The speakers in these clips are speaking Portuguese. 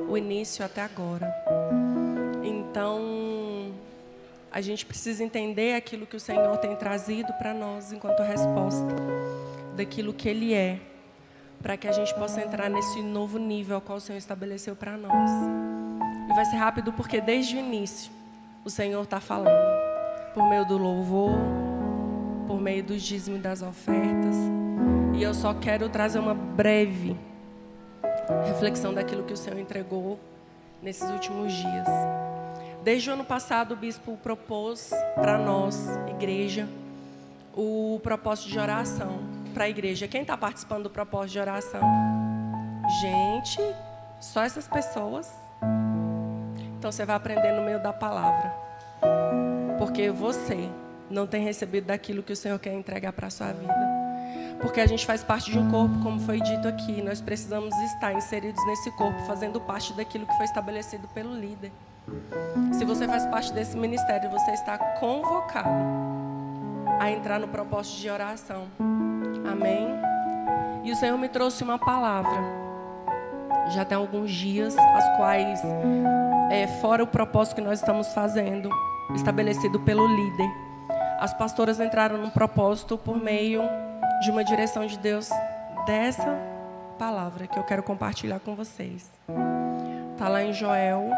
o início até agora. Então, a gente precisa entender aquilo que o Senhor tem trazido para nós enquanto resposta daquilo que Ele é, para que a gente possa entrar nesse novo nível ao qual o Senhor estabeleceu para nós. E vai ser rápido porque desde o início o Senhor está falando, por meio do louvor, por meio do dízimo e das ofertas. E eu só quero trazer uma breve reflexão daquilo que o Senhor entregou nesses últimos dias. Desde o ano passado, o bispo propôs para nós, igreja, o propósito de oração para a igreja. Quem está participando do propósito de oração? Gente, só essas pessoas. Então você vai aprender no meio da palavra. Porque você não tem recebido daquilo que o Senhor quer entregar para a sua vida. Porque a gente faz parte de um corpo, como foi dito aqui. Nós precisamos estar inseridos nesse corpo, fazendo parte daquilo que foi estabelecido pelo líder. Se você faz parte desse ministério, você está convocado a entrar no propósito de oração. Amém? E o Senhor me trouxe uma palavra. Já tem alguns dias, as quais, fora o propósito que nós estamos fazendo, estabelecido pelo líder, as pastoras entraram num propósito por meio de uma direção de Deus dessa palavra que eu quero compartilhar com vocês. Está lá em Joel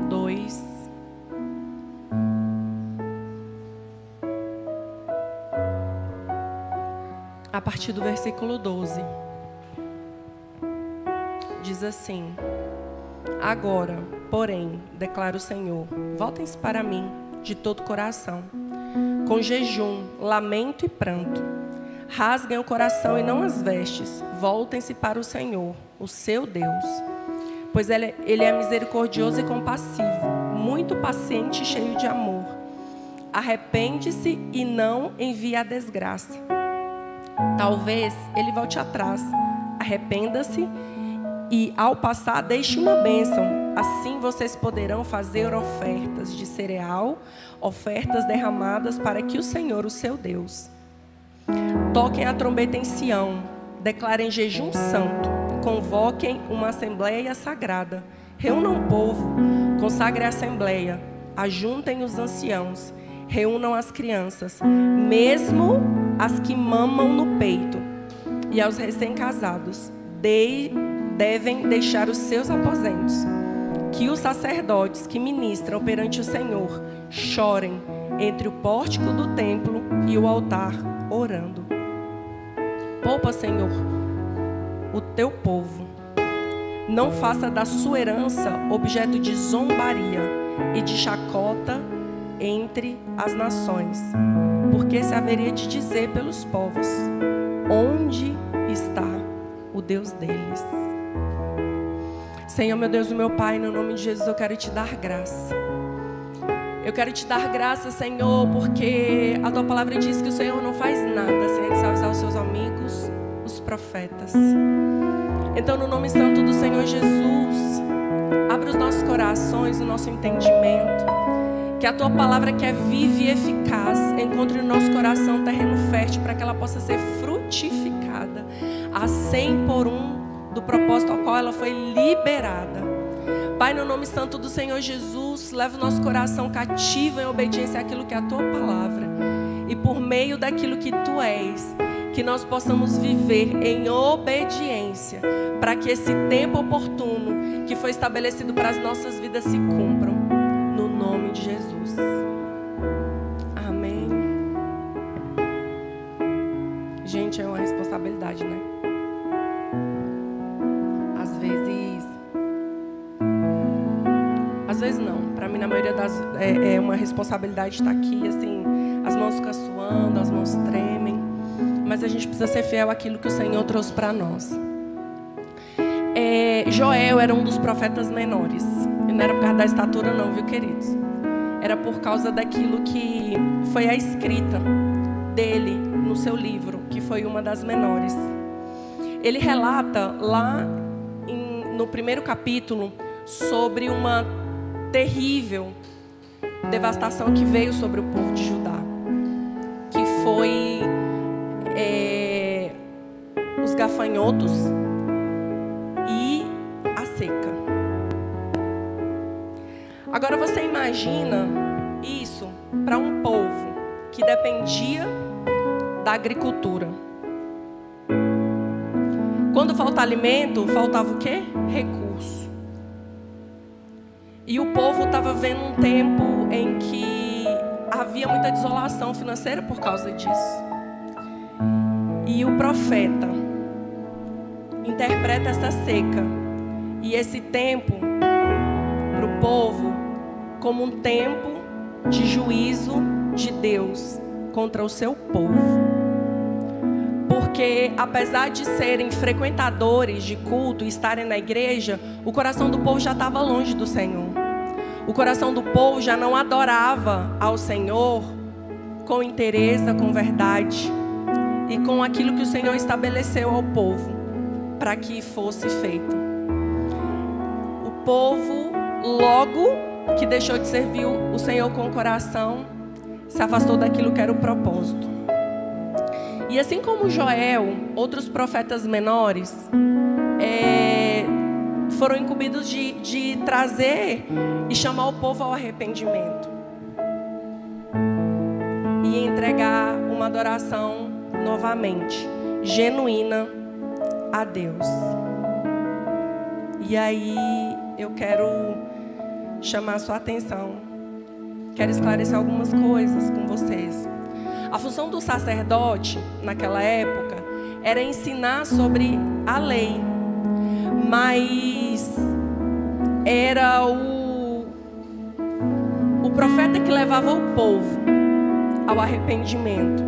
2. A partir do versículo 12. Diz assim: Agora, porém, declara o Senhor, voltem-se para mim de todo o coração, com jejum, lamento e pranto. Rasguem o coração e não as vestes. Voltem-se para o Senhor, o seu Deus. Pois Ele é misericordioso e compassivo, muito paciente e cheio de amor. Arrepende-se e não envie a desgraça. Talvez Ele volte atrás. Arrependa-se e, ao passar, deixe uma bênção. Assim vocês poderão fazer ofertas de cereal, ofertas derramadas para que o Senhor, o seu Deus, toquem a trombeta em Sião, declarem jejum santo, convoquem uma assembleia sagrada, reúnam o povo, consagrem a assembleia, ajuntem os anciãos, reúnam as crianças, mesmo as que mamam no peito, e aos recém-casados devem deixar os seus aposentos. Que os sacerdotes que ministram perante o Senhor chorem entre o pórtico do templo e o altar, orando. Poupa, Senhor, o teu povo. Não faça da sua herança objeto de zombaria e de chacota entre as nações. Porque se haveria de dizer pelos povos: onde está o Deus deles? Senhor, meu Deus e meu Pai, no nome de Jesus, eu quero te dar graça. Eu quero te dar graça, Senhor, porque a tua palavra diz que o Senhor não faz nada sem antes avisar os seus amigos, os profetas. Então, no nome santo do Senhor Jesus, abre os nossos corações, o nosso entendimento. Que a tua palavra, que é viva e eficaz, encontre no nosso coração terreno fértil para que ela possa ser frutificada a 100 por 1 do propósito ao qual ela foi liberada. Pai, no nome santo do Senhor Jesus, leva o nosso coração cativo em obediência àquilo que é a tua palavra. E por meio daquilo que tu és, que nós possamos viver em obediência, para que esse tempo oportuno que foi estabelecido para as nossas vidas se cumpram. No nome de Jesus. Amém. Gente, é uma responsabilidade, né? Às vezes não. Para mim, na maioria das é uma responsabilidade estar aqui, assim, as mãos ficam suando, as mãos tremem. Mas a gente precisa ser fiel àquilo que o Senhor trouxe para nós. Joel era um dos profetas menores. E não era por causa da estatura não, viu, queridos? Era por causa daquilo que foi a escrita dele no seu livro, que foi uma das menores. Ele relata lá no primeiro capítulo sobre uma terrível devastação que veio sobre o povo de Judá, que foi os gafanhotos Agora você imagina isso para um povo que dependia da agricultura. Quando falta alimento, faltava o quê? Recurso. E o povo estava vendo um tempo em que havia muita desolação financeira por causa disso. E o profeta interpreta essa seca e esse tempo para o povo como um tempo de juízo de Deus contra o seu povo. Porque apesar de serem frequentadores de culto e estarem na igreja, o coração do povo já estava longe do Senhor. O coração do povo já não adorava ao Senhor com interesse, com verdade e com aquilo que o Senhor estabeleceu ao povo para que fosse feito. O povo, logo que deixou de servir o Senhor com o coração, se afastou daquilo que era o propósito. E assim como Joel, outros profetas menores foram incumbidos de trazer e chamar o povo ao arrependimento e entregar uma adoração novamente, genuína a Deus. E aí eu quero chamar a sua atenção, quero esclarecer algumas coisas com vocês. A função do sacerdote, naquela época, era ensinar sobre a lei. Mas era o profeta que levava o povo ao arrependimento.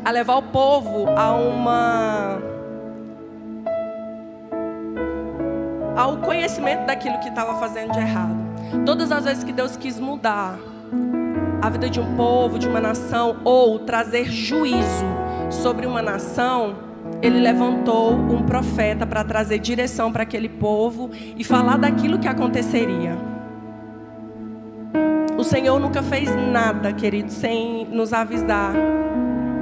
A levar o povo ao conhecimento daquilo que estava fazendo de errado. Todas as vezes que Deus quis mudar a vida de um povo, de uma nação, ou trazer juízo sobre uma nação, Ele levantou um profeta para trazer direção para aquele povo e falar daquilo que aconteceria. O Senhor nunca fez nada, querido, sem nos avisar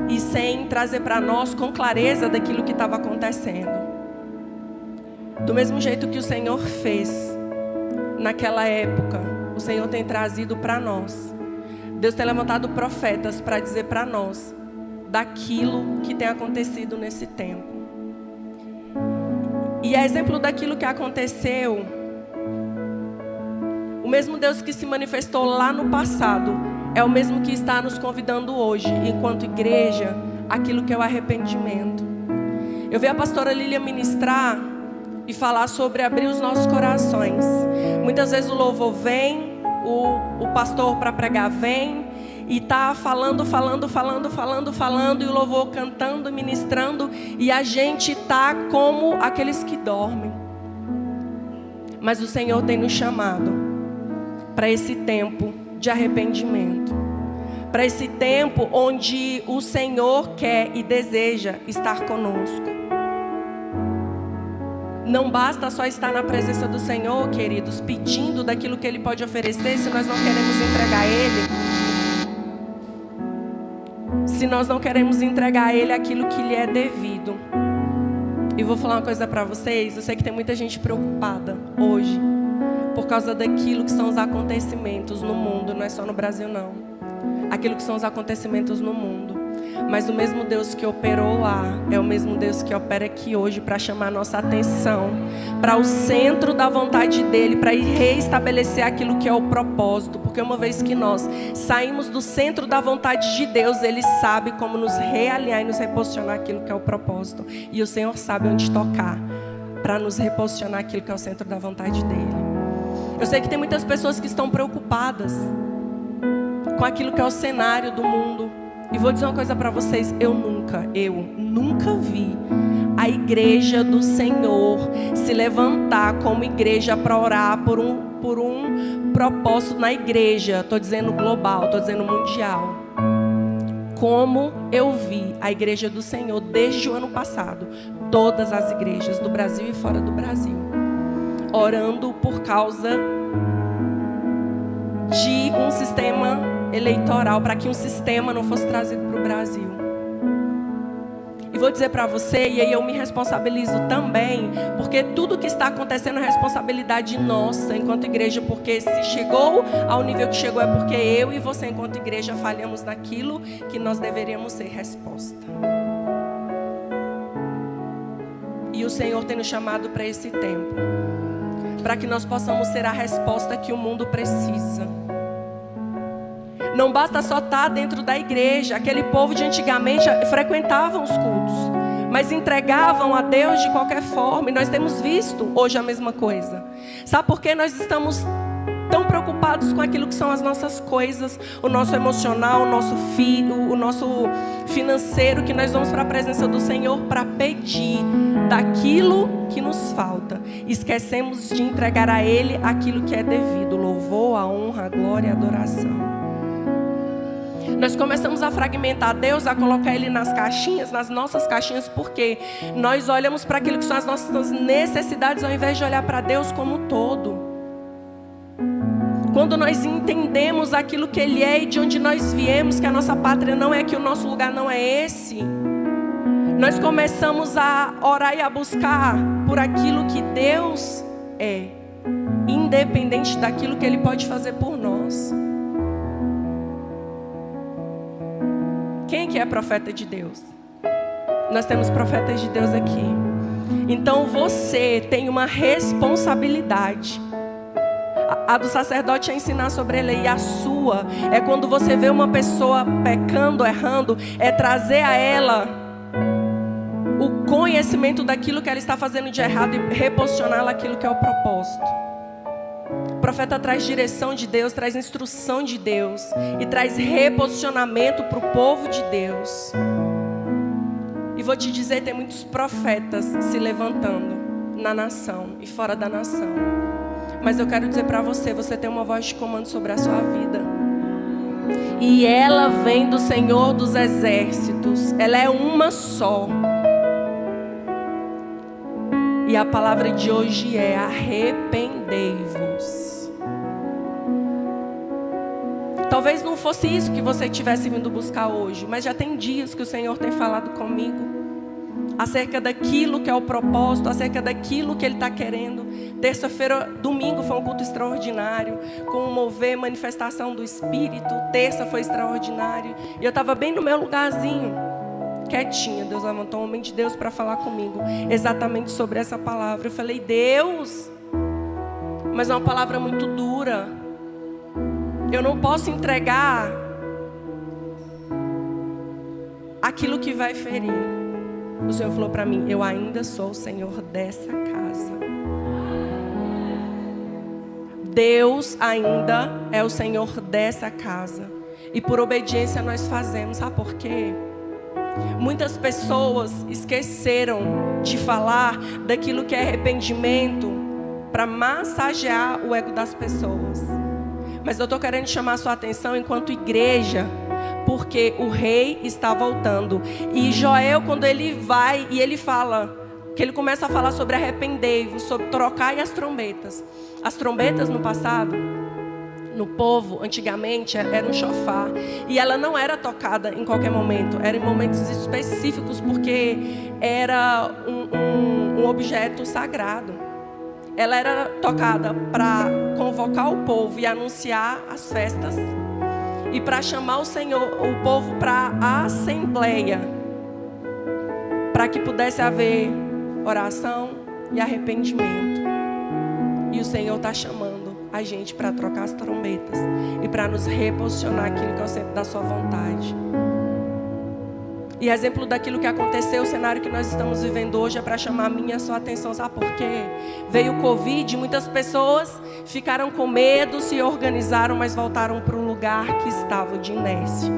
e sem trazer para nós com clareza daquilo que estava acontecendo. Do mesmo jeito que o Senhor fez naquela época, o Senhor tem trazido para nós. Deus tem levantado profetas para dizer para nós daquilo que tem acontecido nesse tempo. E é exemplo daquilo que aconteceu. O mesmo Deus que se manifestou lá no passado é o mesmo que está nos convidando hoje, enquanto igreja, aquilo que é o arrependimento. Eu vi a pastora Lília ministrar e falar sobre abrir os nossos corações. Muitas vezes o louvor vem, o pastor para pregar vem e está falando, e o louvor cantando, ministrando, e a gente está como aqueles que dormem. Mas o Senhor tem nos chamado para esse tempo de arrependimento, para esse tempo onde o Senhor quer e deseja estar conosco. Não basta só estar na presença do Senhor, queridos, pedindo daquilo que Ele pode oferecer, se nós não queremos entregar a Ele. Se nós não queremos entregar a Ele aquilo que lhe é devido. E vou falar uma coisa para vocês. Eu sei que tem muita gente preocupada hoje por causa daquilo que são os acontecimentos no mundo. Não é só no Brasil, não. Aquilo que são os acontecimentos no mundo. Mas o mesmo Deus que operou lá é o mesmo Deus que opera aqui hoje para chamar a nossa atenção para o centro da vontade dEle, para reestabelecer aquilo que é o propósito. Porque uma vez que nós saímos do centro da vontade de Deus, Ele sabe como nos realinhar e nos reposicionar aquilo que é o propósito. E o Senhor sabe onde tocar para nos reposicionar aquilo que é o centro da vontade dEle. Eu sei que tem muitas pessoas que estão preocupadas com aquilo que é o cenário do mundo. E vou dizer uma coisa para vocês, eu nunca vi a igreja do Senhor se levantar como igreja para orar por um propósito na igreja. Estou dizendo global, estou dizendo mundial. Como eu vi a igreja do Senhor desde o ano passado, todas as igrejas do Brasil e fora do Brasil, orando por causa de um sistema eleitoral, para que um sistema não fosse trazido para o Brasil. E vou dizer para você, e aí eu me responsabilizo também, porque tudo que está acontecendo é responsabilidade nossa enquanto igreja, porque se chegou ao nível que chegou é porque eu e você enquanto igreja falhamos naquilo que nós deveríamos ser resposta. E o Senhor tem nos chamado para esse tempo, para que nós possamos ser a resposta que o mundo precisa. Não basta só estar dentro da igreja. Aquele povo de antigamente frequentavam os cultos, mas entregavam a Deus de qualquer forma. E nós temos visto hoje a mesma coisa. Sabe por que nós estamos tão preocupados com aquilo que são as nossas coisas, o nosso emocional, o nosso financeiro, que nós vamos para a presença do Senhor para pedir daquilo que nos falta. Esquecemos de entregar a Ele aquilo que é devido: louvor, a honra, a glória e a adoração. Nós começamos a fragmentar Deus, a colocar Ele nas caixinhas, nas nossas caixinhas, porque nós olhamos para aquilo que são as nossas necessidades, ao invés de olhar para Deus como um todo. Quando nós entendemos aquilo que Ele é e de onde nós viemos, que a nossa pátria não é aqui, o nosso lugar não é esse, nós começamos a orar e a buscar por aquilo que Deus é, independente daquilo que Ele pode fazer por nós. Quem que é profeta de Deus? Nós temos profetas de Deus aqui. Então você tem uma responsabilidade. A do sacerdote é ensinar sobre ele, e a sua é quando você vê uma pessoa pecando, errando, é trazer a ela o conhecimento daquilo que ela está fazendo de errado e reposicioná-la aquilo que é o propósito. O profeta traz direção de Deus, traz instrução de Deus e traz reposicionamento para o povo de Deus. E vou te dizer, tem muitos profetas se levantando na nação e fora da nação. Mas eu quero dizer para você, você tem uma voz de comando sobre a sua vida. E ela vem do Senhor dos Exércitos. Ela é uma só. E a palavra de hoje é: arrependei-vos. Talvez não fosse isso que você tivesse vindo buscar hoje, mas já tem dias que o Senhor tem falado comigo acerca daquilo que é o propósito, acerca daquilo que Ele está querendo. Terça-feira, domingo foi um culto extraordinário, com um mover, manifestação do Espírito. Terça foi extraordinário. E eu estava bem no meu lugarzinho, quietinha. Deus levantou um homem de Deus para falar comigo exatamente sobre essa palavra. Eu falei: Deus, mas é uma palavra muito dura. Eu não posso entregar aquilo que vai ferir. O Senhor falou para mim: eu ainda sou o Senhor dessa casa. Deus ainda é o Senhor dessa casa. E por obediência nós fazemos. Sabe por quê? Muitas pessoas esqueceram de falar daquilo que é arrependimento para massagear o ego das pessoas. Mas eu estou querendo chamar a sua atenção enquanto igreja, porque o rei está voltando. E Joel, quando ele vai e ele fala, que ele começa a falar sobre arrependei-vos, sobre trocar as trombetas. As trombetas no passado, no povo, antigamente, era um chofar. E ela não era tocada em qualquer momento, era em momentos específicos, porque era um objeto sagrado. Ela era tocada para convocar o povo e anunciar as festas, e para chamar o povo para a assembleia, para que pudesse haver oração e arrependimento. E o Senhor está chamando a gente para trocar as trombetas e para nos reposicionar aquilo que é o centro da sua vontade. E exemplo daquilo que aconteceu, o cenário que nós estamos vivendo hoje, é para chamar a minha e a sua atenção. Sabe por quê? Veio o Covid, muitas pessoas ficaram com medo, se organizaram, mas voltaram para o lugar que estava de inércia.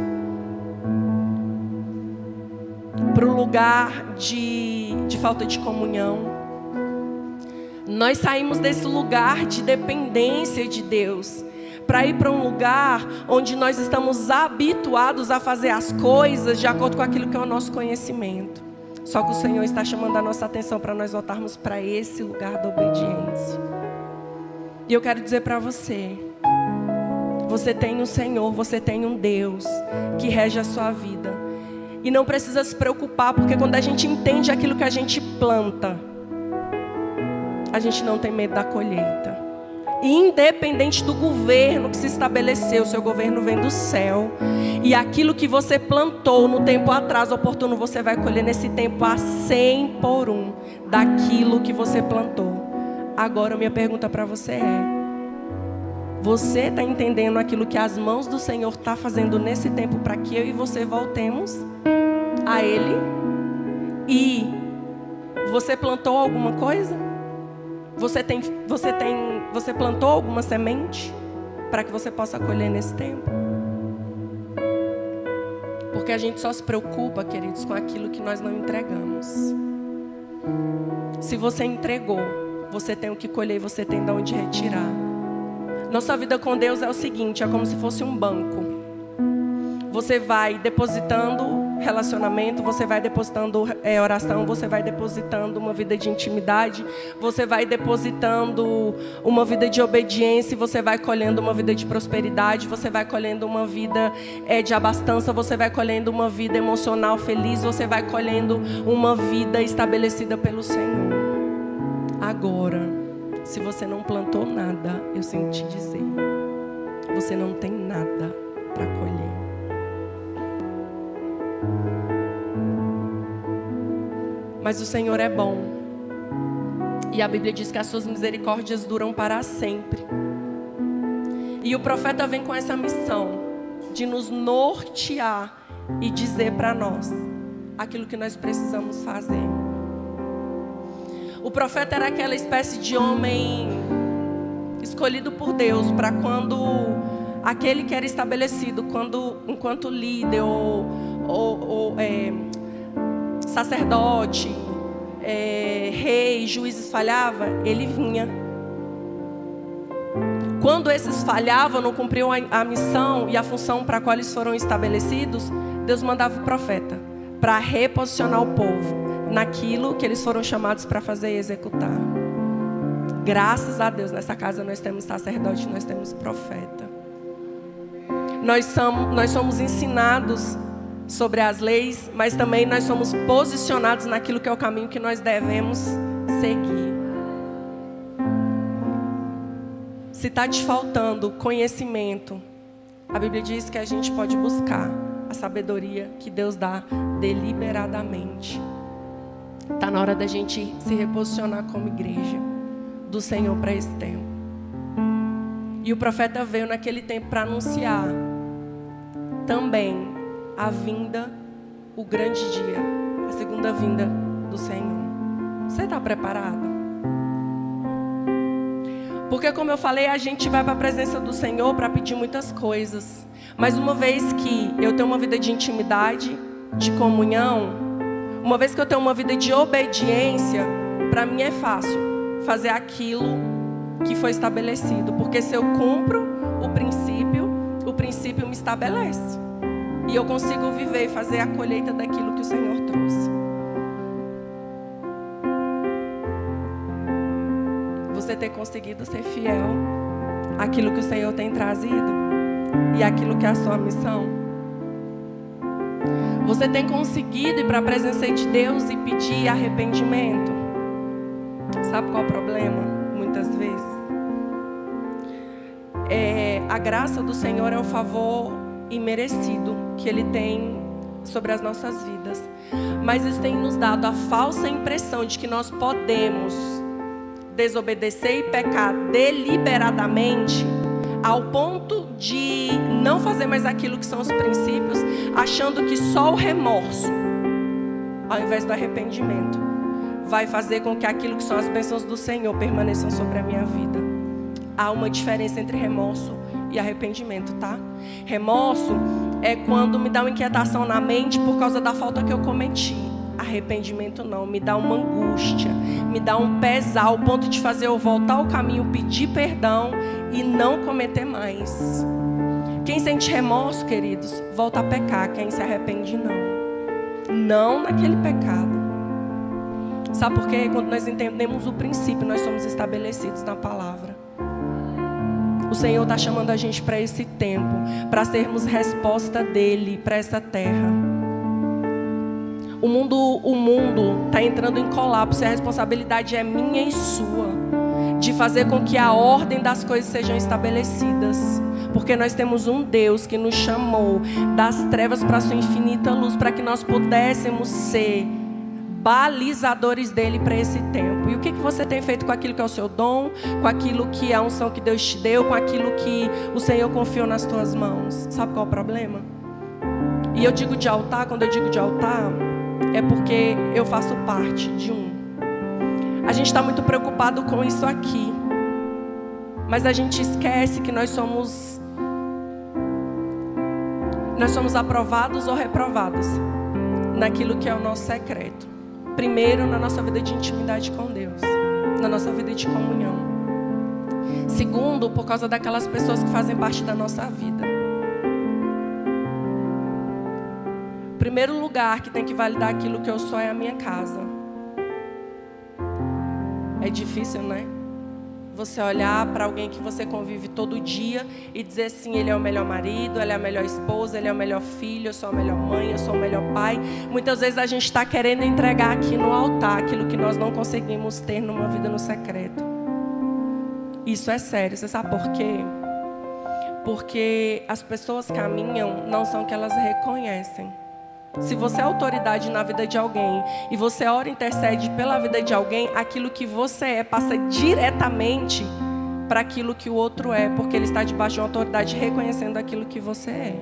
Para o lugar de falta de comunhão. Nós saímos desse lugar de dependência de Deus para ir para um lugar onde nós estamos habituados a fazer as coisas de acordo com aquilo que é o nosso conhecimento. Só que o Senhor está chamando a nossa atenção para nós voltarmos para esse lugar da obediência. E eu quero dizer para você, você tem um Senhor, você tem um Deus que rege a sua vida. E não precisa se preocupar, porque quando a gente entende aquilo que a gente planta, a gente não tem medo da colheita. E independente do governo que se estabeleceu, o seu governo vem do céu. E aquilo que você plantou no tempo atrás, oportuno, você vai colher nesse tempo a 100 por 1 daquilo que você plantou. Agora minha pergunta para você é: você está entendendo aquilo que as mãos do Senhor estão fazendo nesse tempo para que eu e você voltemos a Ele? E você plantou alguma coisa? Você plantou alguma semente para que você possa colher nesse tempo? Porque a gente só se preocupa, queridos, com aquilo que nós não entregamos. Se você entregou, você tem o que colher e você tem de onde retirar. Nossa vida com Deus é o seguinte, é como se fosse um banco. Você vai depositando relacionamento, você vai depositando oração, você vai depositando uma vida de intimidade, você vai depositando uma vida de obediência, você vai colhendo uma vida de prosperidade, você vai colhendo uma vida de abastança, você vai colhendo uma vida emocional feliz, você vai colhendo uma vida estabelecida pelo Senhor. Agora, se você não plantou nada, eu sinto te dizer, você não tem nada para colher. Mas o Senhor é bom. E a Bíblia diz que as suas misericórdias duram para sempre. E o profeta vem com essa missão de nos nortear e dizer para nós aquilo que nós precisamos fazer. O profeta era aquela espécie de homem escolhido por Deus para quando aquele que era estabelecido, enquanto líder ou sacerdote, rei, juízes falhava, ele vinha. Quando esses falhavam, não cumpriam a missão e a função para a qual eles foram estabelecidos, Deus mandava o profeta para reposicionar o povo naquilo que eles foram chamados para fazer e executar. Graças a Deus, nessa casa nós temos sacerdote, nós temos profeta. Nós somos ensinados sobre as leis, mas também nós somos posicionados naquilo que é o caminho que nós devemos seguir. Se está te faltando conhecimento, a Bíblia diz que a gente pode buscar a sabedoria que Deus dá deliberadamente. Está na hora da gente se reposicionar como igreja do Senhor para esse tempo. E o profeta veio naquele tempo para anunciar também a vinda, o grande dia, a segunda vinda do Senhor. Você está preparado? Porque, como eu falei, a gente vai para a presença do Senhor para pedir muitas coisas. Mas uma vez que eu tenho uma vida de intimidade, de comunhão, uma vez que eu tenho uma vida de obediência, para mim é fácil fazer aquilo que foi estabelecido. Porque se eu cumpro o princípio me estabelece. E eu consigo viver e fazer a colheita daquilo que o Senhor trouxe. Você tem conseguido ser fiel àquilo que o Senhor tem trazido e àquilo que é a sua missão? Você tem conseguido ir para a presença de Deus e pedir arrependimento? Sabe qual é o problema? Muitas vezes a graça do Senhor é um favor imerecido que Ele tem sobre as nossas vidas, mas isso tem nos dado a falsa impressão de que nós podemos desobedecer e pecar deliberadamente ao ponto de não fazer mais aquilo que são os princípios, achando que só o remorso, ao invés do arrependimento, vai fazer com que aquilo que são as bênçãos do Senhor permaneçam sobre a minha vida. Há uma diferença entre remorso e arrependimento, tá? Remorso é quando me dá uma inquietação na mente por causa da falta que eu cometi. Arrependimento não, me dá uma angústia, me dá um pesar ao ponto de fazer eu voltar ao caminho, pedir perdão e não cometer mais. Quem sente remorso, queridos, volta a pecar. Quem se arrepende, não naquele pecado. Sabe por quê? Quando nós entendemos o princípio, nós somos estabelecidos na palavra. O Senhor está chamando a gente para esse tempo, para sermos resposta dEle para essa terra. O mundo está entrando em colapso e a responsabilidade é minha e sua, de fazer com que a ordem das coisas sejam estabelecidas. Porque nós temos um Deus que nos chamou das trevas para a sua infinita luz, para que nós pudéssemos ser balizadores dele para esse tempo. E o que você tem feito com aquilo que é o seu dom, com aquilo que é a unção que Deus te deu, com aquilo que o Senhor confiou nas tuas mãos? Sabe qual é o problema? E eu digo de altar, quando eu digo de altar, é porque eu faço parte de um. A gente está muito preocupado com isso aqui, mas a gente esquece que nós somos aprovados ou reprovados naquilo que é o nosso secreto. Primeiro, na nossa vida de intimidade com Deus, na nossa vida de comunhão. Segundo, por causa daquelas pessoas que fazem parte da nossa vida. O primeiro lugar que tem que validar aquilo que eu sou é a minha casa. É difícil, né? Você olhar para alguém que você convive todo dia e dizer assim, ele é o melhor marido, ela é a melhor esposa, ele é o melhor filho, eu sou a melhor mãe, eu sou o melhor pai. Muitas vezes a gente está querendo entregar aqui no altar aquilo que nós não conseguimos ter numa vida no secreto. Isso é sério, você sabe por quê? Porque as pessoas caminham não são o que elas reconhecem. Se você é autoridade na vida de alguém e você ora e intercede pela vida de alguém, aquilo que você é passa diretamente para aquilo que o outro é, porque ele está debaixo de uma autoridade reconhecendo aquilo que você é.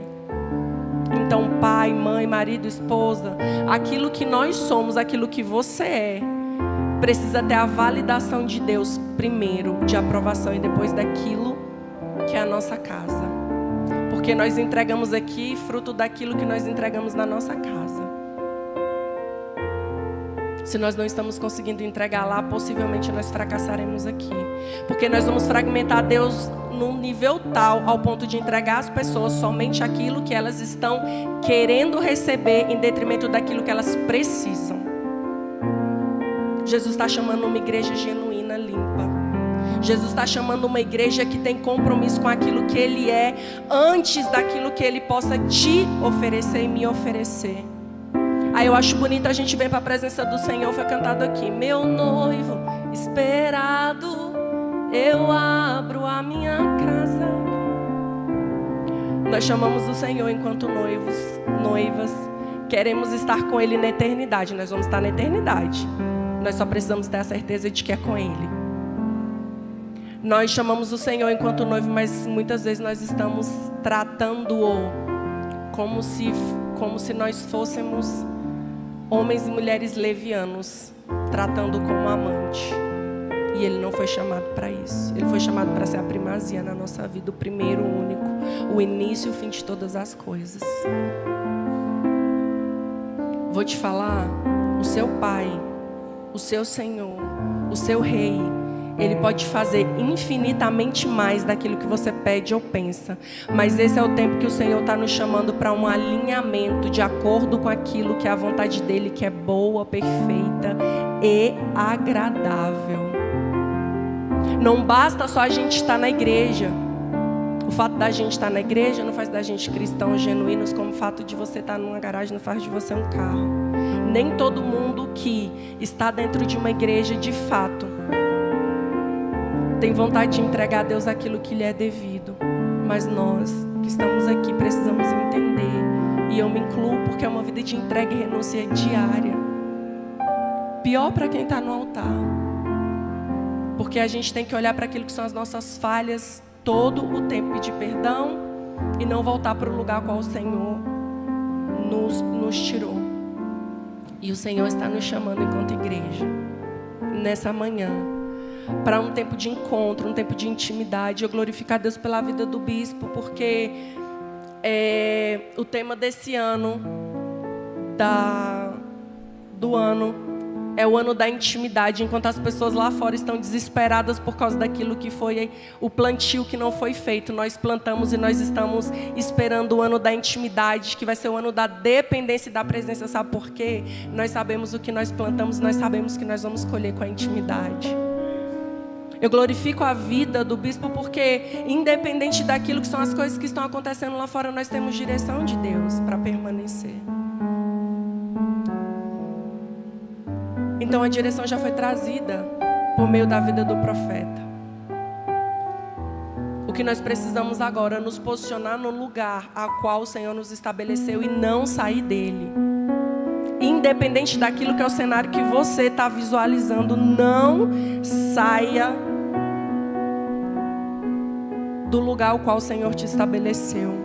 Então, pai, mãe, marido, esposa, aquilo que nós somos, aquilo que você é, precisa ter a validação de Deus primeiro, de aprovação, e depois daquilo que é a nossa casa. Porque nós entregamos aqui fruto daquilo que nós entregamos na nossa casa. Se nós não estamos conseguindo entregar lá, possivelmente nós fracassaremos aqui. Porque nós vamos fragmentar Deus num nível tal, ao ponto de entregar às pessoas somente aquilo que elas estão querendo receber, em detrimento daquilo que elas precisam. Jesus está chamando uma igreja genuína, limpa. Jesus está chamando uma igreja que tem compromisso com aquilo que Ele é, antes daquilo que Ele possa te oferecer e me oferecer. Aí eu acho bonito, a gente vem para a presença do Senhor, foi cantado aqui. Meu noivo esperado, eu abro a minha casa. Nós chamamos o Senhor enquanto noivos, noivas. Queremos estar com Ele na eternidade. Nós vamos estar na eternidade. Nós só precisamos ter a certeza de que é com Ele. Nós chamamos o Senhor enquanto noivo, mas muitas vezes nós estamos tratando-o como se nós fôssemos homens e mulheres levianos, tratando como amante. E Ele não foi chamado para isso. Ele foi chamado para ser a primazia na nossa vida, o primeiro, o único, o início e o fim de todas as coisas. Vou te falar, o seu Pai, o seu Senhor, o seu Rei, Ele pode fazer infinitamente mais daquilo que você pede ou pensa. Mas esse é o tempo que o Senhor está nos chamando para um alinhamento de acordo com aquilo que é a vontade dEle, que é boa, perfeita e agradável. Não basta só a gente estar na igreja. O fato da gente estar na igreja não faz da gente cristãos genuínos, como o fato de você estar numa garagem não faz de você um carro. Nem todo mundo que está dentro de uma igreja, de fato, tem vontade de entregar a Deus aquilo que lhe é devido. Mas nós que estamos aqui precisamos entender, e eu me incluo, porque é uma vida de entrega e renúncia diária. Pior para quem está no altar, porque a gente tem que olhar para aquilo que são as nossas falhas todo o tempo, pedir perdão e não voltar para o lugar qual o Senhor nos tirou. E o Senhor está nos chamando enquanto igreja nessa manhã para um tempo de encontro, um tempo de intimidade. Eu glorifico a Deus pela vida do bispo, porque o tema desse ano, do ano, é o ano da intimidade. Enquanto as pessoas lá fora estão desesperadas por causa daquilo que foi o plantio que não foi feito, nós plantamos e nós estamos esperando o ano da intimidade, que vai ser o ano da dependência e da presença. Sabe por quê? Nós sabemos o que nós plantamos, nós sabemos que nós vamos colher com a intimidade. Eu glorifico a vida do bispo porque, independente daquilo que são as coisas que estão acontecendo lá fora, nós temos direção de Deus para permanecer. Então a direção já foi trazida por meio da vida do profeta. O que nós precisamos agora é nos posicionar no lugar a qual o Senhor nos estabeleceu e não sair dele. Independente daquilo que é o cenário que você está visualizando, não saia do lugar ao qual o Senhor te estabeleceu.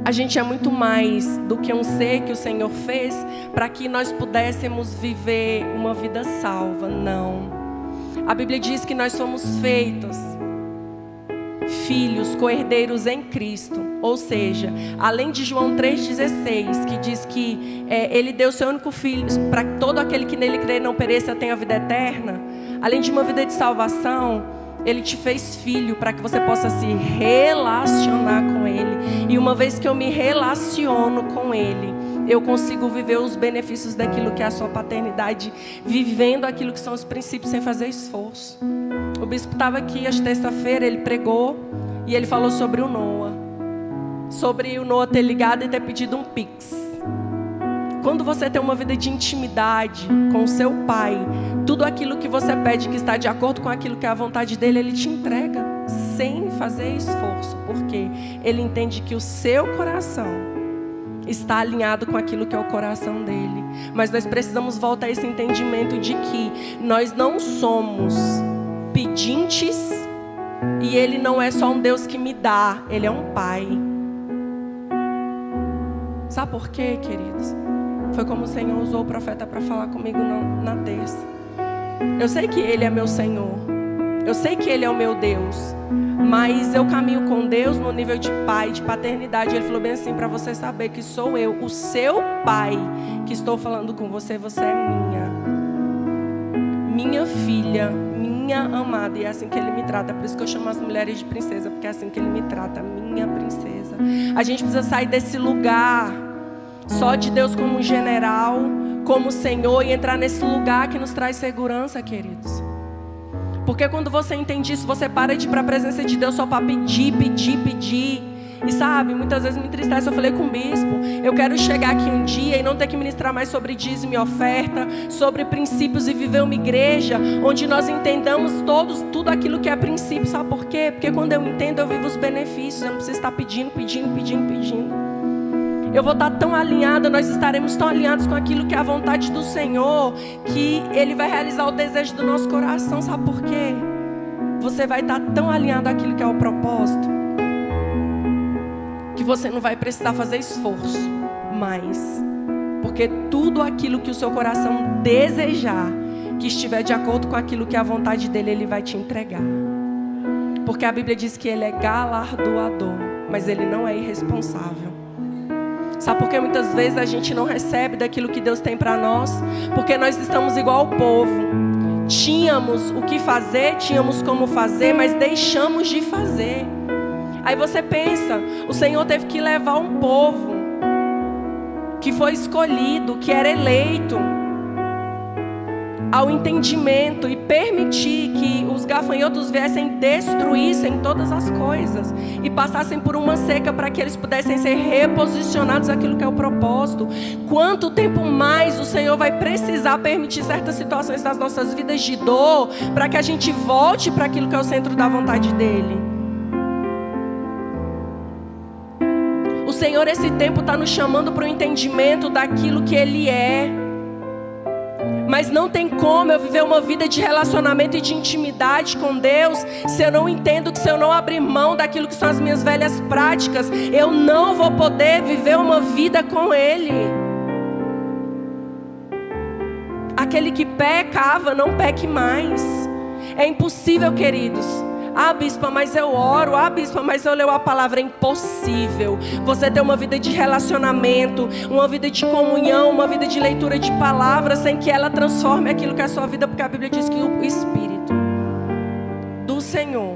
A gente é muito mais do que um ser que o Senhor fez para que nós pudéssemos viver uma vida salva. Não. A Bíblia diz que nós somos feitos filhos, co-herdeiros em Cristo. Ou seja, além de João 3,16, que diz que Ele deu seu único filho para que todo aquele que nele crê não pereça, tenha a vida eterna. Além de uma vida de salvação, Ele te fez filho para que você possa se relacionar com Ele. E uma vez que eu me relaciono com Ele, eu consigo viver os benefícios daquilo que é a sua paternidade, vivendo aquilo que são os princípios sem fazer esforço. O bispo estava aqui esta terça-feira, ele pregou e ele falou sobre o Noah. Sobre o Noah ter ligado e ter pedido um pix. Quando você tem uma vida de intimidade com o seu pai, tudo aquilo que você pede que está de acordo com aquilo que é a vontade dele, ele te entrega sem fazer esforço. Porque ele entende que o seu coração está alinhado com aquilo que é o coração dele. Mas nós precisamos voltar a esse entendimento de que nós não somos pedintes e Ele não é só um Deus que me dá, Ele é um Pai. Sabe por quê, queridos? Foi como o Senhor usou o profeta para falar comigo na terça. Eu sei que Ele é meu Senhor, eu sei que Ele é o meu Deus, mas eu caminho com Deus no nível de pai, de paternidade. Ele falou bem assim, para você saber que sou eu, o seu pai, que estou falando com você. Você é minha filha, minha amada. E é assim que Ele me trata. Por isso que eu chamo as mulheres de princesa, porque é assim que Ele me trata, minha princesa. A gente precisa sair desse lugar só de Deus como um general, como Senhor, e entrar nesse lugar que nos traz segurança, queridos. Porque quando você entende isso, você para de ir para a presença de Deus só para pedir. E sabe, muitas vezes me entristece. Eu falei com o bispo, eu quero chegar aqui um dia e não ter que ministrar mais sobre dízimo e oferta, sobre princípios, e viver uma igreja onde nós entendamos tudo aquilo que é princípio. Sabe por quê? Porque quando eu entendo, eu vivo os benefícios. Eu não preciso estar pedindo. Eu vou estar tão alinhada, nós estaremos tão alinhados com aquilo que é a vontade do Senhor, que Ele vai realizar o desejo do nosso coração. Sabe por quê? Você vai estar tão alinhado àquilo que é o propósito, que você não vai precisar fazer esforço mais. Porque tudo aquilo que o seu coração desejar, que estiver de acordo com aquilo que é a vontade dEle, Ele vai te entregar. Porque a Bíblia diz que Ele é galardoador, mas Ele não é irresponsável. Sabe por que muitas vezes a gente não recebe daquilo que Deus tem para nós? Porque nós estamos igual ao povo. Tínhamos o que fazer, tínhamos como fazer, mas deixamos de fazer. Aí você pensa, o Senhor teve que levar um povo que foi escolhido, que era eleito, ao entendimento e permitir que os gafanhotos viessem, destruíssem todas as coisas e passassem por uma seca para que eles pudessem ser reposicionados àquilo que é o propósito. Quanto tempo mais o Senhor vai precisar permitir certas situações das nossas vidas de dor para que a gente volte para aquilo que é o centro da vontade dEle? O Senhor, esse tempo, está nos chamando para o entendimento daquilo que Ele é. Mas não tem como eu viver uma vida de relacionamento e de intimidade com Deus se eu não entendo que, se eu não abrir mão daquilo que são as minhas velhas práticas, eu não vou poder viver uma vida com Ele. Aquele que pecava, não peque mais. É impossível, queridos. Ah, bispa, mas eu oro. Ah, bispa, mas eu leio a palavra. É impossível você ter uma vida de relacionamento, uma vida de comunhão, uma vida de leitura de palavra, sem que ela transforme aquilo que é a sua vida. Porque a Bíblia diz que o Espírito do Senhor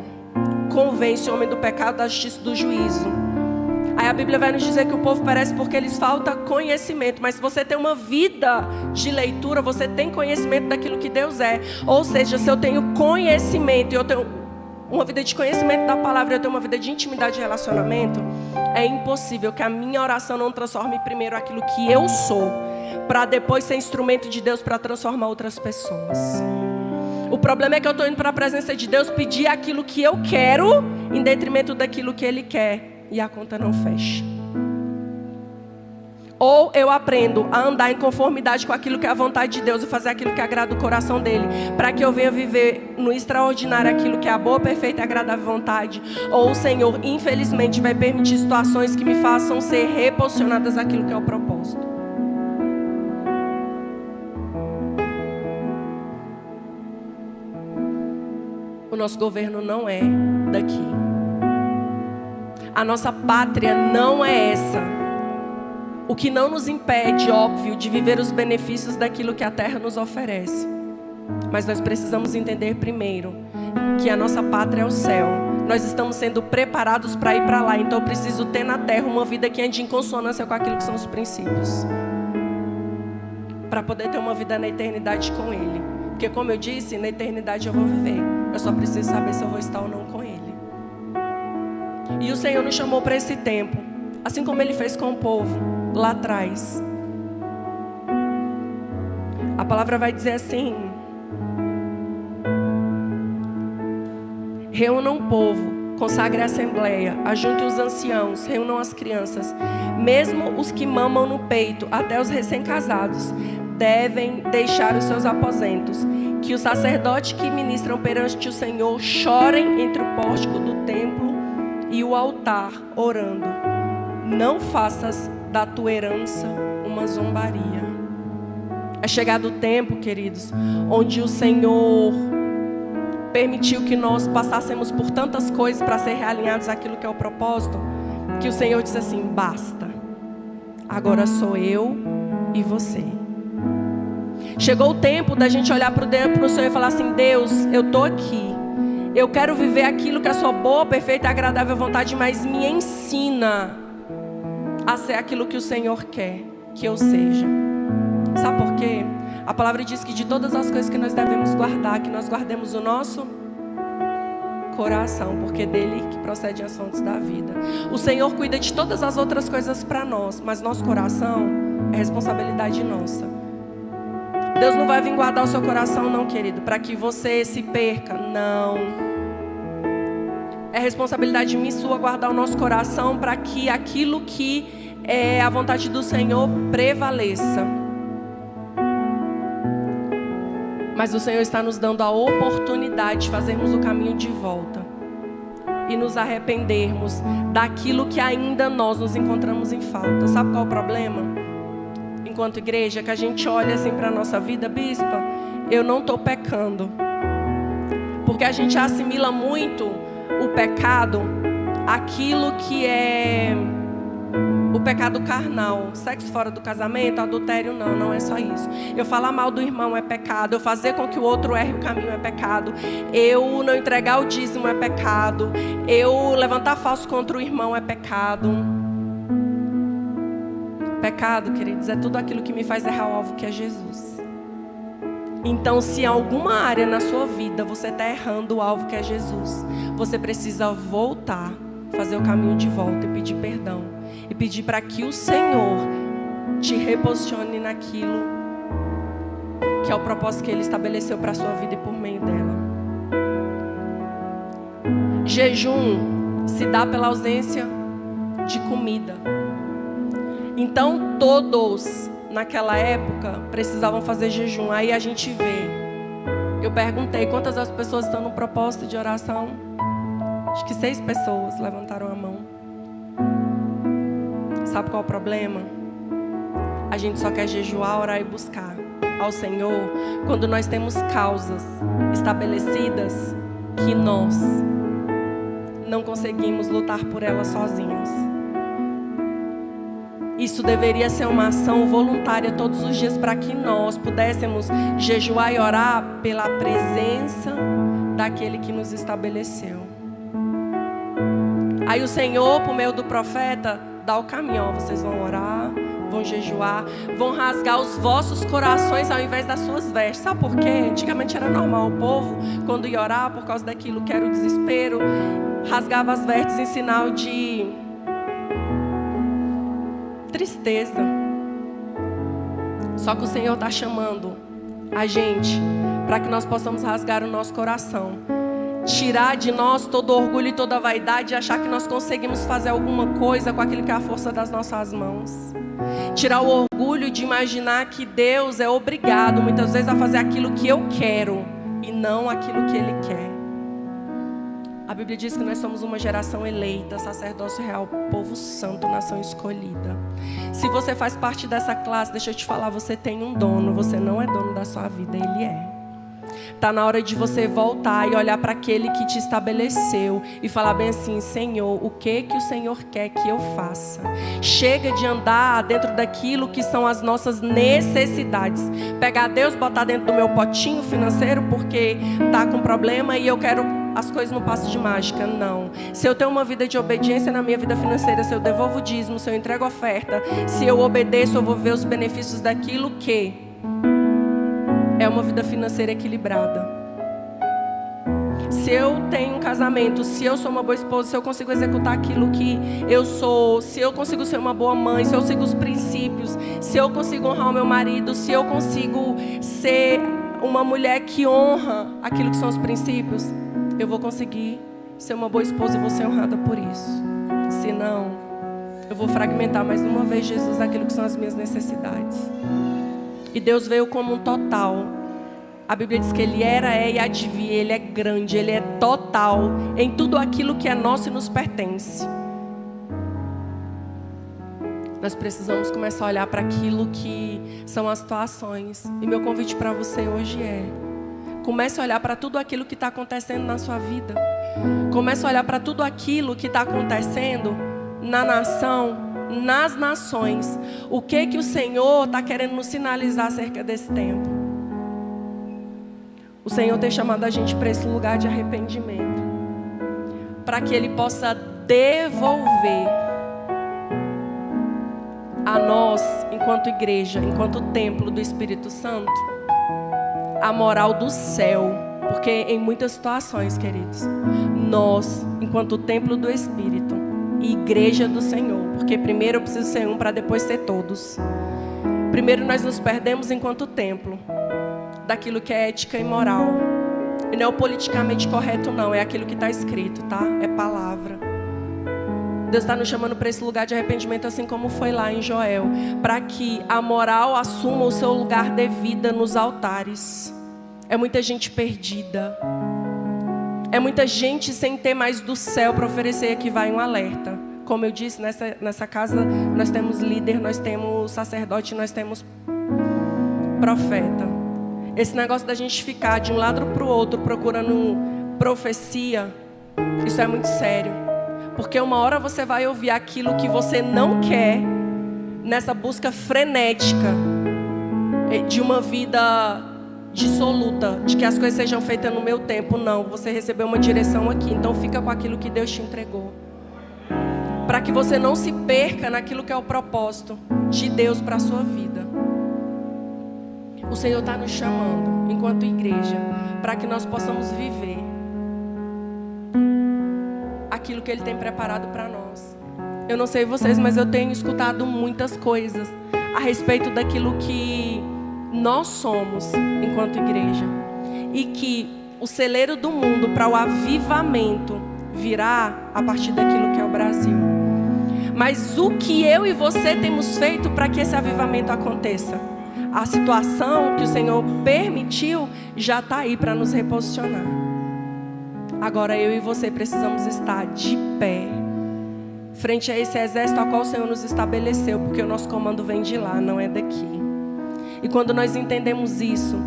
convence o homem do pecado, da justiça e do juízo. Aí a Bíblia vai nos dizer que o povo perece porque lhes falta conhecimento. Mas se você tem uma vida de leitura, você tem conhecimento daquilo que Deus é. Ou seja, se eu tenho conhecimento e eu tenho uma vida de conhecimento da palavra, eu tenho uma vida de intimidade e relacionamento, é impossível que a minha oração não transforme primeiro aquilo que eu sou, para depois ser instrumento de Deus para transformar outras pessoas. O problema é que eu estou indo para a presença de Deus pedir aquilo que eu quero em detrimento daquilo que Ele quer. E a conta não fecha. Ou eu aprendo a andar em conformidade com aquilo que é a vontade de Deus e fazer aquilo que agrada o coração dEle, para que eu venha viver no extraordinário aquilo que é a boa, perfeita e agradável vontade. Ou o Senhor, infelizmente, vai permitir situações que me façam ser repulsionadas àquilo que é o propósito. O nosso governo não é daqui. A nossa pátria não é essa. O que não nos impede, óbvio, de viver os benefícios daquilo que a terra nos oferece. Mas nós precisamos entender primeiro que a nossa pátria é o céu. Nós estamos sendo preparados para ir para lá. Então eu preciso ter na terra uma vida que ande em consonância com aquilo que são os princípios, para poder ter uma vida na eternidade com Ele. Porque como eu disse, na eternidade eu vou viver. Eu só preciso saber se eu vou estar ou não com Ele. E o Senhor nos chamou para esse tempo, assim como Ele fez com o povo lá atrás. A palavra vai dizer assim: reúnam o povo, consagre a assembleia, ajunte os anciãos, reúnam as crianças, mesmo os que mamam no peito, até os recém-casados, devem deixar os seus aposentos. Que os sacerdotes que ministram perante o Senhor chorem entre o pórtico do templo e o altar, orando: não faças da tua herança uma zombaria. É chegado o tempo, queridos, onde o Senhor permitiu que nós passássemos por tantas coisas para ser realinhados àquilo que é o propósito, que o Senhor disse assim: basta, agora sou eu e você. Chegou o tempo da gente olhar para o Senhor e falar assim: Deus, eu estou aqui, eu quero viver aquilo que é a sua boa, perfeita e agradável vontade, mas me ensina a ser aquilo que o Senhor quer que eu seja. Sabe por quê? A palavra diz que de todas as coisas que nós devemos guardar, que nós guardemos o nosso coração, porque dele que procedem as fontes da vida. O Senhor cuida de todas as outras coisas para nós, mas nosso coração é responsabilidade nossa. Deus não vai vir guardar o seu coração não, querido, para que você se perca, não. É responsabilidade minha e sua guardar o nosso coração para que aquilo que é a vontade do Senhor prevaleça. Mas o Senhor está nos dando a oportunidade de fazermos o caminho de volta e nos arrependermos daquilo que ainda nós nos encontramos em falta. Sabe qual é o problema? Enquanto igreja, que a gente olha assim para a nossa vida: bispa, eu não estou pecando. Porque a gente assimila muito o pecado àquilo que é o pecado carnal. Sexo fora do casamento, adultério, não é só isso. Eu falar mal do irmão é pecado. Eu fazer com que o outro erre o caminho é pecado. Eu não entregar o dízimo é pecado. Eu levantar falso contra o irmão é pecado. Pecado, queridos, é tudo aquilo que me faz errar o alvo, que é Jesus. Então, se em alguma área na sua vida você está errando o alvo, que é Jesus, você precisa voltar, fazer o caminho de volta e pedir perdão. E pedir para que o Senhor te reposicione naquilo que é o propósito que Ele estabeleceu para a sua vida e por meio dela. Jejum se dá pela ausência de comida. Então todos naquela época precisavam fazer jejum. Aí a gente vê, eu perguntei quantas das pessoas estão no propósito de oração. Acho que 6 pessoas levantaram a mão. Sabe qual é o problema? A gente só quer jejuar, orar e buscar ao Senhor quando nós temos causas estabelecidas que nós não conseguimos lutar por elas sozinhos. Isso deveria ser uma ação voluntária todos os dias, para que nós pudéssemos jejuar e orar pela presença daquele que nos estabeleceu. Aí o Senhor, por meio do profeta, dá o caminho. Ó, vocês vão orar, vão jejuar, vão rasgar os vossos corações ao invés das suas vestes. Sabe por quê? Antigamente era normal, o povo, quando ia orar por causa daquilo que era o desespero, rasgava as vestes em sinal de tristeza. Só que o Senhor está chamando a gente para que nós possamos rasgar o nosso coração, tirar de nós todo orgulho e toda vaidade e achar que nós conseguimos fazer alguma coisa com aquilo que é a força das nossas mãos. Tirar o orgulho de imaginar que Deus é obrigado muitas vezes a fazer aquilo que eu quero e não aquilo que Ele quer. A Bíblia diz que nós somos uma geração eleita, sacerdócio real, povo santo, nação escolhida. Se você faz parte dessa classe, deixa eu te falar, você tem um dono, você não é dono da sua vida, Ele é. Está na hora de você voltar e olhar para aquele que te estabeleceu e falar bem assim: Senhor, o que o Senhor quer que eu faça? Chega de andar dentro daquilo que são as nossas necessidades. Pegar Deus, botar dentro do meu potinho financeiro porque está com problema e eu quero as coisas no passo de mágica. Não. Se eu tenho uma vida de obediência na minha vida financeira, se eu devolvo o dízimo, se eu entrego oferta, se eu obedeço, eu vou ver os benefícios daquilo que é uma vida financeira equilibrada. Se eu tenho um casamento, se eu sou uma boa esposa, se eu consigo executar aquilo que eu sou, se eu consigo ser uma boa mãe, se eu sigo os princípios, se eu consigo honrar o meu marido, se eu consigo ser uma mulher que honra aquilo que são os princípios, eu vou conseguir ser uma boa esposa e vou ser honrada por isso. Se não, eu vou fragmentar mais uma vez Jesus daquilo que são as minhas necessidades. E Deus veio como um total. A Bíblia diz que Ele era, é e há de vir. Ele é grande, Ele é total em tudo aquilo que é nosso e nos pertence. Nós precisamos começar a olhar para aquilo que são as situações. E meu convite para você hoje é: comece a olhar para tudo aquilo que está acontecendo na sua vida. Comece a olhar para tudo aquilo que está acontecendo na nação, nas nações. O que o Senhor está querendo nos sinalizar acerca desse tempo? O Senhor tem chamado a gente para esse lugar de arrependimento, para que Ele possa devolver a nós, enquanto igreja, enquanto templo do Espírito Santo, a moral do céu. Porque em muitas situações, queridos, nós, enquanto templo do Espírito e igreja do Senhor, porque primeiro eu preciso ser um para depois ser todos. Primeiro nós nos perdemos enquanto templo daquilo que é ética e moral. E não é o politicamente correto não, é aquilo que está escrito, tá? É palavra. Deus está nos chamando para esse lugar de arrependimento, assim como foi lá em Joel, para que a moral assuma o seu lugar devida nos altares. É muita gente perdida. É muita gente sem ter mais do céu para oferecer. Aqui vai um alerta. Como eu disse, nessa casa nós temos líder, nós temos sacerdote, nós temos profeta. Esse negócio da gente ficar de um lado para o outro procurando profecia, isso é muito sério. Porque uma hora você vai ouvir aquilo que você não quer, nessa busca frenética de uma vida dissoluta, de que as coisas sejam feitas no meu tempo. Não, você recebeu uma direção aqui, então fica com aquilo que Deus te entregou, para que você não se perca naquilo que é o propósito de Deus para a sua vida. O Senhor está nos chamando, enquanto igreja, para que nós possamos viver aquilo que Ele tem preparado para nós. Eu não sei vocês, mas eu tenho escutado muitas coisas a respeito daquilo que nós somos enquanto igreja, e que o celeiro do mundo para o avivamento virá a partir daquilo que é o Brasil. Mas o que eu e você temos feito para que esse avivamento aconteça? A situação que o Senhor permitiu já está aí para nos reposicionar. Agora eu e você precisamos estar de pé frente a esse exército ao qual o Senhor nos estabeleceu, porque o nosso comando vem de lá, não é daqui. E quando nós entendemos isso,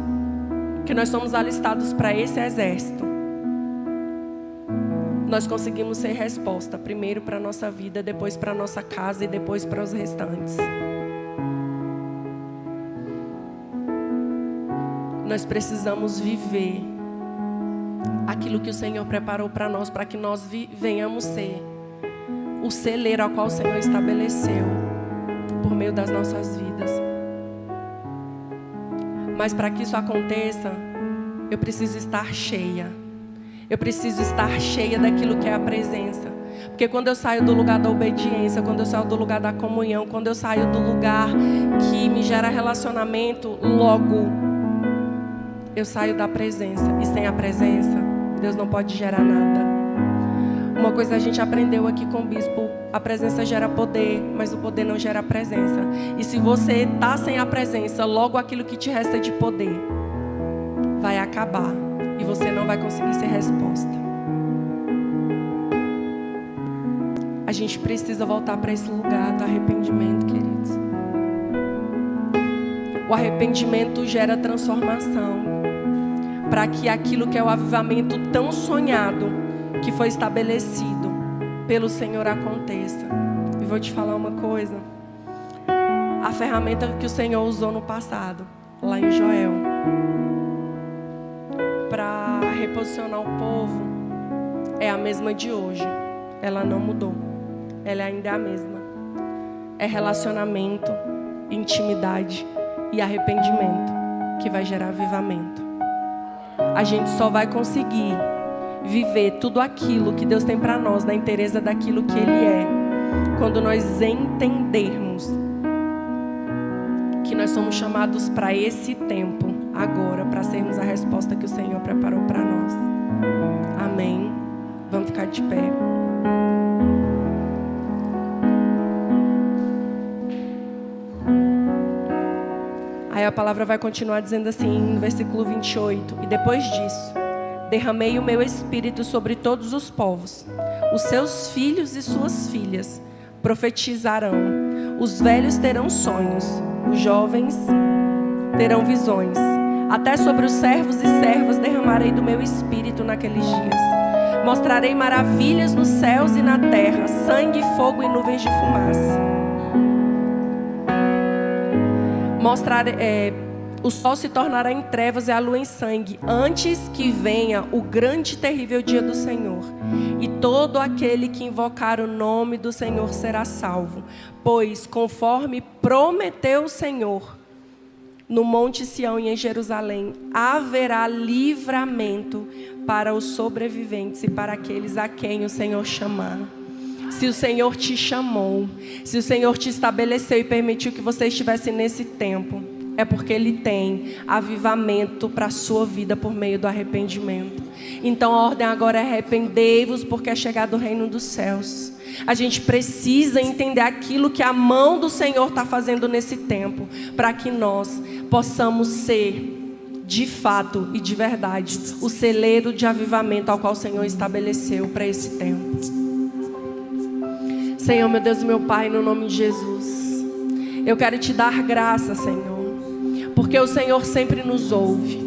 que nós somos alistados para esse exército, nós conseguimos ser resposta, primeiro para a nossa vida, depois para a nossa casa e depois para os restantes. Nós precisamos viver aquilo que o Senhor preparou para nós, para que nós venhamos ser o celeiro ao qual o Senhor estabeleceu por meio das nossas vidas. Mas para que isso aconteça, eu preciso estar cheia. Eu preciso estar cheia daquilo que é a presença. Porque quando eu saio do lugar da obediência, quando eu saio do lugar da comunhão, quando eu saio do lugar que me gera relacionamento, logo eu saio da presença. E sem a presença, Deus não pode gerar nada. Uma coisa a gente aprendeu aqui com o bispo: a presença gera poder, mas o poder não gera presença. E se você está sem a presença, logo aquilo que te resta de poder vai acabar. E você não vai conseguir ser resposta. A gente precisa voltar para esse lugar do arrependimento, queridos. O arrependimento gera transformação, para que aquilo que é o avivamento tão sonhado, que foi estabelecido pelo Senhor, aconteça. E vou te falar uma coisa: a ferramenta que o Senhor usou no passado, lá em Joel, para reposicionar o povo, é a mesma de hoje. Ela não mudou. Ela ainda é a mesma. É relacionamento, intimidade e arrependimento que vai gerar avivamento. A gente só vai conseguir viver tudo aquilo que Deus tem para nós, na inteireza daquilo que Ele é, quando nós entendermos que nós somos chamados para esse tempo agora, para sermos a resposta que o Senhor preparou para nós. Amém. Vamos ficar de pé. Aí a palavra vai continuar dizendo assim, no versículo 28. E depois disso, derramei o meu espírito sobre todos os povos. Os seus filhos e suas filhas profetizarão. Os velhos terão sonhos. Os jovens terão visões. Até sobre os servos e servas derramarei do meu espírito naqueles dias. Mostrarei maravilhas nos céus e na terra, sangue, fogo e nuvens de fumaça. O sol se tornará em trevas e a lua em sangue, antes que venha o grande e terrível dia do Senhor. E todo aquele que invocar o nome do Senhor será salvo. Pois, conforme prometeu o Senhor, no Monte Sião e em Jerusalém, haverá livramento para os sobreviventes e para aqueles a quem o Senhor chamar. Se o Senhor te chamou, se o Senhor te estabeleceu e permitiu que você estivesse nesse tempo, é porque Ele tem avivamento para a sua vida por meio do arrependimento. Então a ordem agora é: arrependei-vos, porque é chegado o reino dos céus. A gente precisa entender aquilo que a mão do Senhor está fazendo nesse tempo, para que nós possamos ser, de fato e de verdade, o celeiro de avivamento ao qual o Senhor estabeleceu para esse tempo. Senhor, meu Deus e meu Pai, no nome de Jesus, eu quero te dar graça, Senhor, porque o Senhor sempre nos ouve.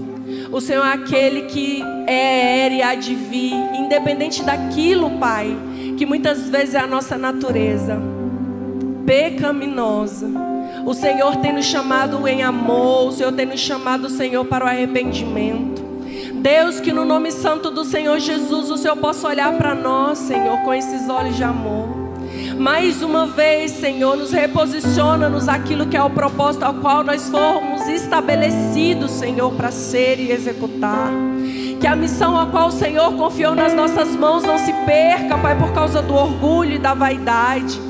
O Senhor é aquele que era e há de vir, independente daquilo, Pai, que muitas vezes é a nossa natureza pecaminosa. O Senhor tem nos chamado em amor, o Senhor tem nos chamado, Senhor, para o arrependimento. Deus, que no nome santo do Senhor Jesus, o Senhor possa olhar para nós, Senhor, com esses olhos de amor. Mais uma vez, Senhor, nos reposiciona-nos aquilo que é o propósito ao qual nós fomos estabelecidos, Senhor, para ser e executar. Que a missão a qual o Senhor confiou nas nossas mãos não se perca, Pai, por causa do orgulho e da vaidade,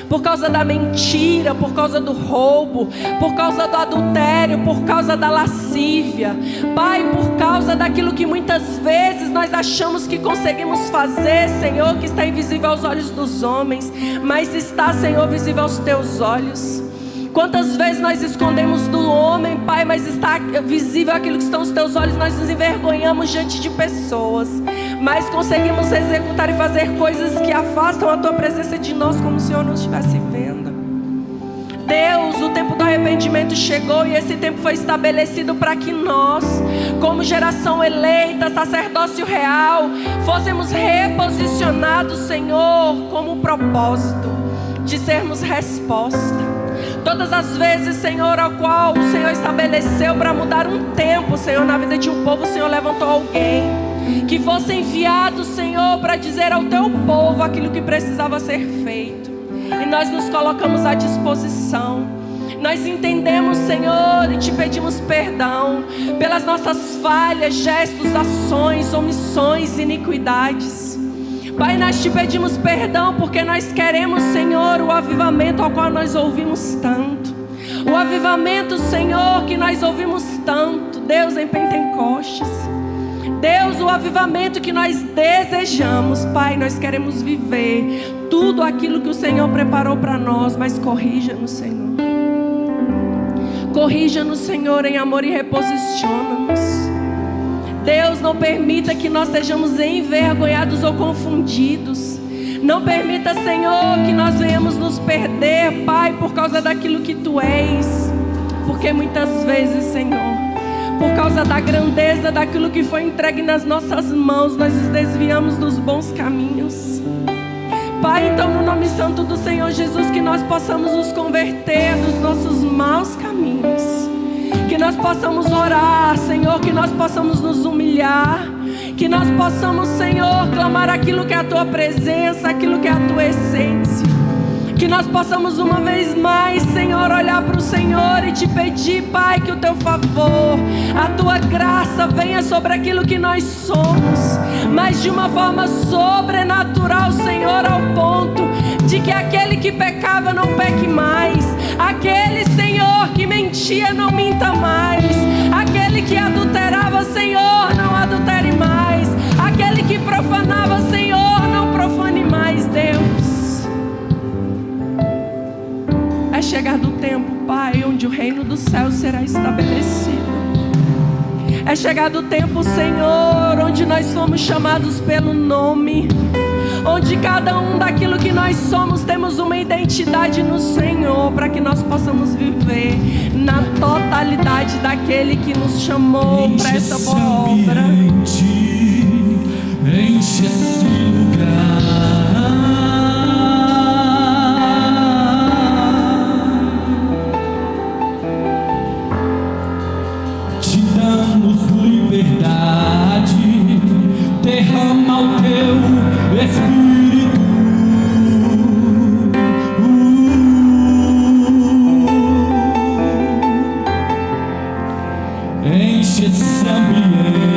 por causa da mentira, por causa do roubo, por causa do adultério, por causa da lascívia. Pai, por causa daquilo que muitas vezes nós achamos que conseguimos fazer, Senhor, que está invisível aos olhos dos homens, mas está, Senhor, visível aos teus olhos. Quantas vezes nós escondemos do homem, Pai, mas está visível aquilo que estão aos teus olhos. Nós nos envergonhamos diante de pessoas, mas conseguimos executar e fazer coisas que afastam a tua presença de nós, como o Senhor não estivesse vendo. Deus, o tempo do arrependimento chegou e esse tempo foi estabelecido para que nós, como geração eleita, sacerdócio real, fôssemos reposicionados, Senhor, como um propósito de sermos resposta. Todas as vezes, Senhor, ao qual o Senhor estabeleceu para mudar um tempo, Senhor, na vida de um povo, o Senhor levantou alguém que fosse enviado, Senhor, para dizer ao teu povo aquilo que precisava ser feito. E nós nos colocamos à disposição. Nós entendemos, Senhor, e te pedimos perdão pelas nossas falhas, gestos, ações, omissões, iniquidades. Pai, nós te pedimos perdão porque nós queremos, Senhor, o avivamento ao qual nós ouvimos tanto. O avivamento, Senhor, que nós ouvimos tanto, Deus, em Pentecostes. Deus, o avivamento que nós desejamos, Pai, nós queremos viver tudo aquilo que o Senhor preparou para nós, mas corrija-nos, Senhor. Corrija-nos, Senhor, em amor e reposiciona-nos. Deus, não permita que nós sejamos envergonhados ou confundidos. Não permita, Senhor, que nós venhamos nos perder, Pai, por causa daquilo que Tu és. Porque muitas vezes, Senhor, por causa da grandeza daquilo que foi entregue nas nossas mãos, nós nos desviamos dos bons caminhos. Pai, então no nome santo do Senhor Jesus, que nós possamos nos converter dos nossos maus caminhos. Que nós possamos orar, Senhor, que nós possamos nos humilhar. Que nós possamos, Senhor, clamar aquilo que é a Tua presença, aquilo que é a Tua essência. Que nós possamos uma vez mais, Senhor, olhar para o Senhor e te pedir, Pai, que o Teu favor, a Tua graça venha sobre aquilo que nós somos, mas de uma forma sobrenatural, Senhor, ao ponto de que aquele que pecava não peque mais, aquele, Senhor, que mentia não minta mais, aquele que adulterava, Senhor, não adultere mais, aquele que profanava, Senhor, não profane mais, Deus. É chegado o tempo, Pai, onde o reino do céu será estabelecido. É chegado o tempo, Senhor, onde nós fomos chamados pelo nome, onde cada um daquilo que nós somos temos uma identidade no Senhor, para que nós possamos viver na totalidade daquele que nos chamou para essa boa obra. Enche esse lugar. Te damos liberdade, derrama o Teu Espírito. Enche esse ambiente.